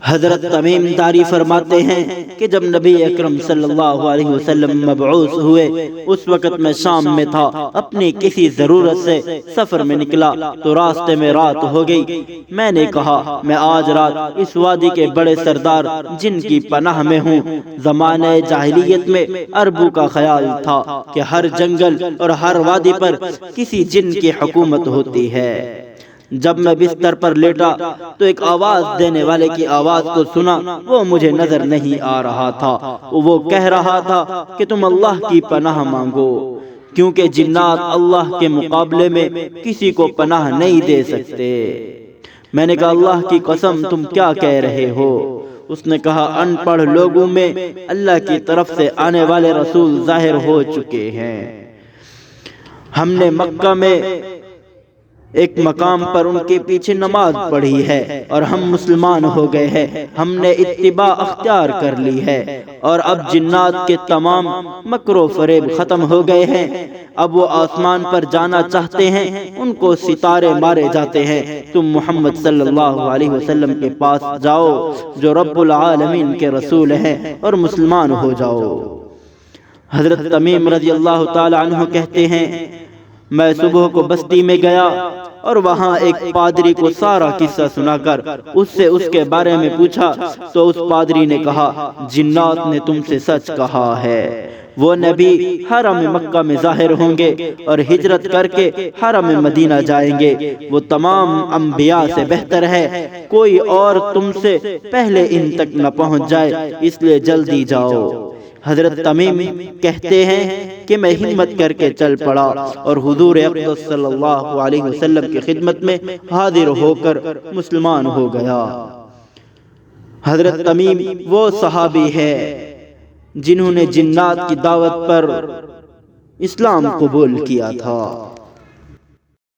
حضرت تمیم داری فرماتے ہیں کہ جب نبی اکرم صلی اللہ علیہ وسلم مبعوث ہوئے اس وقت میں شام میں تھا، اپنی کسی ضرورت سے سفر میں نکلا تو راستے میں رات ہو گئی۔ میں نے کہا میں آج رات اس وادی کے بڑے سردار جن کی پناہ میں ہوں۔ زمانہ جاہلیت میں عربوں کا خیال تھا کہ ہر جنگل اور ہر وادی پر کسی جن کی حکومت ہوتی ہے۔ جب میں بستر پر لیٹا تو ایک آواز دینے والے کی آواز کو سنا، وہ مجھے نظر نہیں آ رہا تھا۔ وہ کہہ رہا تھا کہ تم اللہ کی پناہ مانگو، کیونکہ جنات اللہ کے مقابلے میں کسی کو پناہ نہیں دے سکتے۔ میں نے کہا اللہ کی قسم تم کیا کہہ رہے ہو؟ اس نے کہا ان پڑھ لوگوں میں اللہ کی طرف سے آنے والے رسول ظاہر ہو چکے ہیں۔ ہم نے مکہ میں ایک مقام پر ان کے پیچھے نماز پڑھی ہے اور ہم مسلمان ہو گئے ہیں۔ ہم نے اتباع اختیار کر لی ہے اور اب جنات کے تمام مکر و فریب ختم ہو گئے ہیں۔ اب وہ آسمان پر جانا چاہتے ہیں، ان کو ستارے مارے جاتے ہیں۔ تم محمد صلی اللہ علیہ وسلم کے پاس جاؤ جو رب العالمین کے رسول ہیں اور مسلمان ہو جاؤ۔ حضرت تمیم رضی اللہ تعالی عنہ کہتے ہیں میں صبح کو بستی میں گیا اور وہاں ایک پادری کو سارا قصہ سنا کر اس سے اس کے بارے میں پوچھا تو اس پادری نے کہا جنات نے تم سے سچ کہا ہے، وہ نبی حرم مکہ میں ظاہر ہوں گے اور ہجرت کر کے حرم مدینہ جائیں گے۔ وہ تمام انبیاء سے بہتر ہے، کوئی اور تم سے پہلے ان تک نہ پہنچ جائے، اس لیے جلدی جاؤ۔ حضرت تمیم کہتے ہیں کہ میں ہمت کر کے چل پڑا اور حضور اقدس صلی اللہ علیہ وسلم کی خدمت میں حاضر ہو کر مسلمان ہو گیا۔ حضرت تمیم وہ صحابی ہے جنہوں نے جنات کی دعوت پر اسلام قبول کیا تھا۔